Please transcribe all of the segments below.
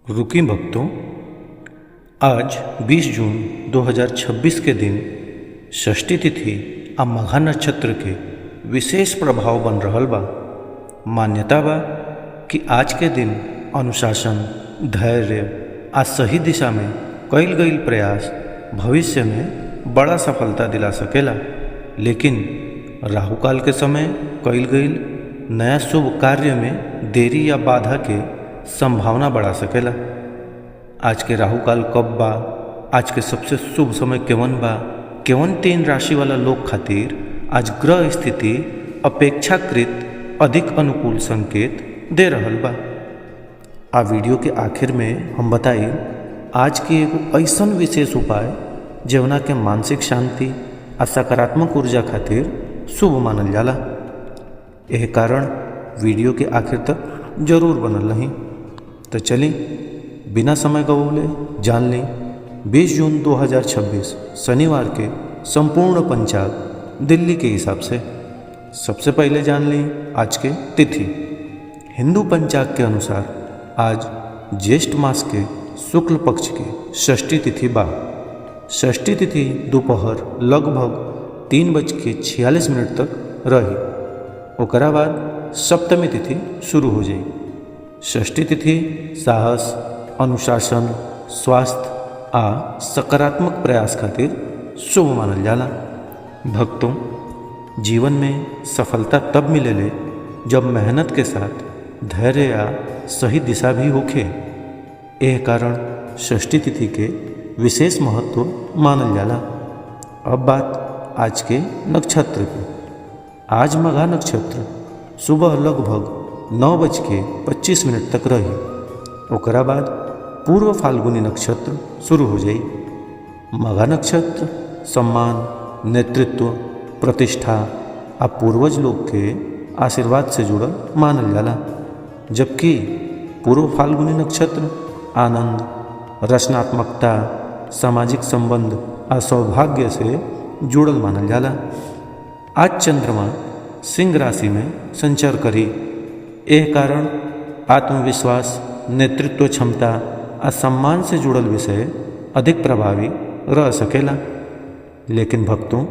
रुकी भक्तों, आज 20 जून 2026 के दिन षष्ठी तिथि आ मघा नक्षत्र के विशेष प्रभाव बन रहल बा। मान्यता बा कि आज के दिन अनुशासन, धैर्य आ सही दिशा में कईल गईल प्रयास भविष्य में बड़ा सफलता दिला सकेला। लेकिन राहु काल के समय कईल गईल नया शुभ कार्य में देरी या बाधा के संभावना बढ़ा सकेला। आज के राहु काल कब बा, आज के सबसे शुभ समय केवन बा, केवन 3 राशि वाला लोग खातिर आज ग्रह स्थिति अपेक्षाकृत अधिक अनुकूल संकेत दे रहल बा। आ वीडियो के आखिर में हम बताई आज के एगो ऐसन विशेष उपाय जवना के मानसिक शांति आ सकारात्मक ऊर्जा खातिर शुभ मानल जाला। यह कारण वीडियो के आखिर तक जरूर बनल रही। तो चली बिना समय गंवाए जान लें 20 जून 2026 शनिवार के संपूर्ण पंचांग दिल्ली के हिसाब से। सबसे पहले जान लें आज के तिथि। हिंदू पंचांग के अनुसार आज ज्येष्ठ मास के शुक्ल पक्ष की षष्ठी तिथि बा। षष्ठी तिथि दोपहर लगभग 3:46 तक रही। ओकरा बाद सप्तमी तिथि शुरू हो जाई। षष्ठी तिथि साहस, अनुशासन, स्वास्थ्य आ सकारात्मक प्रयास खातिर शुभ मानल जाला। भक्तों, जीवन में सफलता तब मिलेले जब मेहनत के साथ धैर्य या सही दिशा भी होखे। एह कारण षष्ठी तिथि के विशेष महत्व मानल जाला। अब बात आज के नक्षत्र की। आज मघा नक्षत्र सुबह लगभग 9:25 तक रही। ओकरा बाद पूर्व फाल्गुनी नक्षत्र शुरू हो जाई। मघा नक्षत्र सम्मान, नेतृत्व, प्रतिष्ठा आ पूर्वज लोग के आशीर्वाद से जुड़ल मानल जाला, जबकि पूर्व फाल्गुनी नक्षत्र आनंद, रचनात्मकता, सामाजिक संबंध आ सौभाग्य से जुड़ल मानल जाला। आज चंद्रमा सिंह राशि में संचार करी। एह कारण आत्मविश्वास, नेतृत्व क्षमता आ सम्मान से जुड़ल विषय अधिक प्रभावी रह सकेला। लेकिन भक्तों,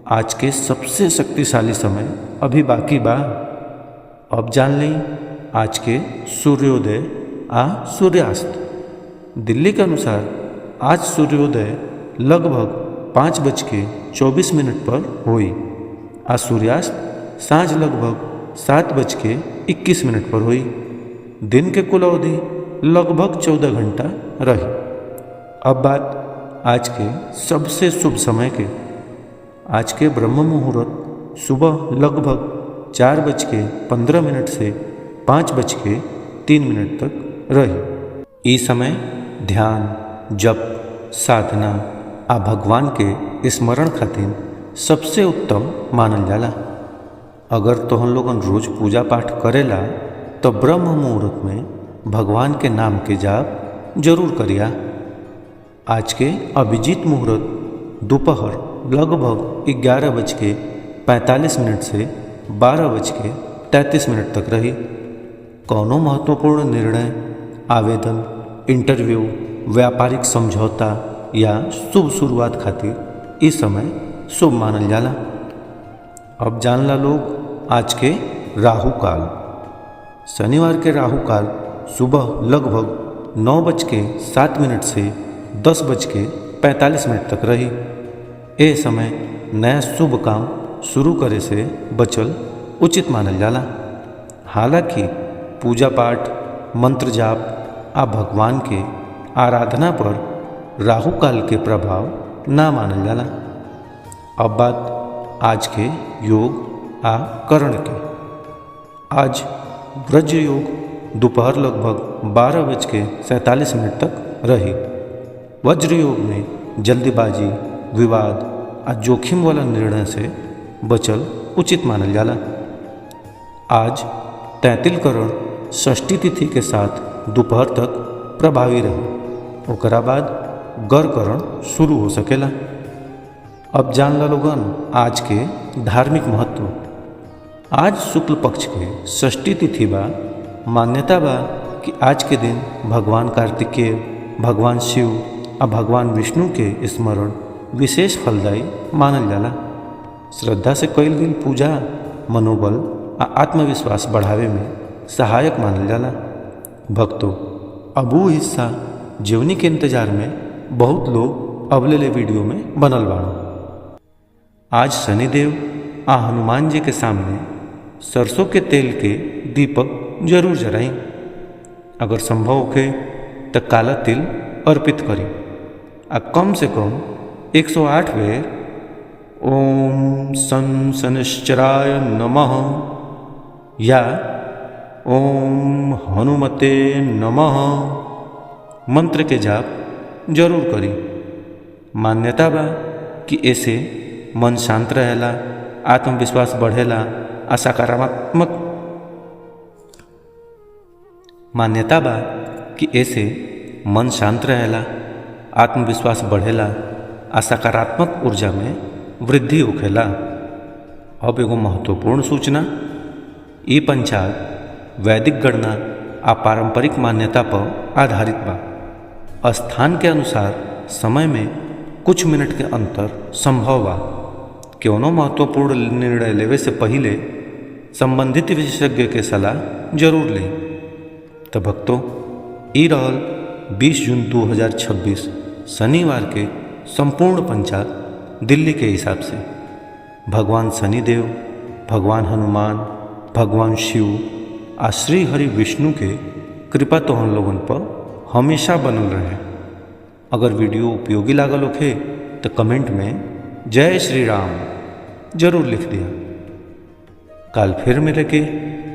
आज के सबसे शक्तिशाली समय अभी बाकी बा। अब जान लें आज के सूर्योदय आ सूर्यास्त। दिल्ली के अनुसार आज सूर्योदय लगभग 5:24 पर हुई। आ सूर्यास्त सांझ लगभग 7:21 पर हुई। दिन के कुल अवधि लगभग 14 घंटा रही। अब बात आज के सबसे शुभ समय के। आज के ब्रह्म मुहूर्त सुबह लगभग 4:15 से 5:03 तक रही। इस समय ध्यान, जप, साधना आ भगवान के स्मरण खातिर सबसे उत्तम मानल जाला। अगर तोहन लोगन रोज पूजा पाठ करेला तो ब्रह्म मुहूर्त में भगवान के नाम के जाप जरूर करिया। आज के अभिजीत मुहूर्त दोपहर लगभग 11:45 से 12:33 तक रही। कौनो महत्वपूर्ण निर्णय, आवेदन, इंटरव्यू, व्यापारिक समझौता या शुभ शुरुआत खातिर इस समय शुभ मानल जाला। अब जानला लोग आज के राहु काल। शनिवार के राहु काल सुबह लगभग 9:07 से 10:45 तक रही। ए समय नया शुभ काम शुरू करे से बचल उचित मानल जाला। हालांकि पूजा पाठ, मंत्र जाप आ भगवान के आराधना पर राहु काल के प्रभाव ना मानल जाला। अब बात आज के योग आ करण के। आज वज्र योग दोपहर लगभग 12:47 तक रही। वज्र योग में जल्दीबाजी, विवाद आ जोखिम वाला निर्णय से बचल उचित मानल जाला। आज तैंतिल करण षष्ठी तिथि के साथ दोपहर तक प्रभावी रही। ओकरा बाद गर करण शुरू हो सकेला। अब जानला लोगन आज के धार्मिक महत्व। आज शुक्ल पक्ष के षष्ठी तिथि बा। मान्यता बा कि आज के दिन भगवान कार्तिकेय, भगवान शिव और भगवान विष्णु के स्मरण विशेष फलदायी मानल जाला। श्रद्धा से कईल गई पूजा मनोबल और आत्मविश्वास बढ़ावे में सहायक मानल जाला। भक्तों, अब वो हिस्सा जीवनी के इंतजार में बहुत लोग अबले वीडियो में बनल बाड़ो। आज शनिदेव आ हनुमान जी के सामने सरसों के तेल के दीपक जरूर जराई। अगर संभव होखे तो काला तिल अर्पित करी आ कम से कम 108 बेर ओम शनिश्चराय नमः या ओम हनुमते नमः मंत्र के जाप जरूर करी। मान्यता बा कि ऐसे मन शांत रहेला, आत्मविश्वास बढ़ेला आ सकारात्मक मान्यता बा कि ऐसे मन शांत रहेला, आत्मविश्वास बढ़ेला आ सकारात्मक ऊर्जा में वृद्धि होखेला। अब एगो महत्वपूर्ण सूचना, ये पंचांग वैदिक गणना आ पारंपरिक मान्यता पर आधारित बा। स्थान के अनुसार समय में कुछ मिनट के अंतर संभव बा। कौनो महत्वपूर्ण निर्णय लेवे से पहले संबंधित विशेषज्ञ के सलाह जरूर लें। तो भक्तों, ई रहल 20 जून 2026 शनिवार के संपूर्ण पंचांग दिल्ली के हिसाब से। भगवान शनिदेव, भगवान हनुमान, भगवान शिव आ श्री हरि विष्णु के कृपा तो हम लोगन पर हमेशा बनल रहे। अगर वीडियो उपयोगी लागल होखे तो कमेंट में जय श्री राम जरूर लिख दिया। कल फिर मिलेंगे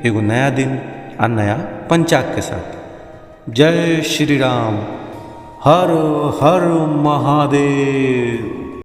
एगो नया दिन और नया पंचांग के साथ। जय श्री राम, हर हर महादेव।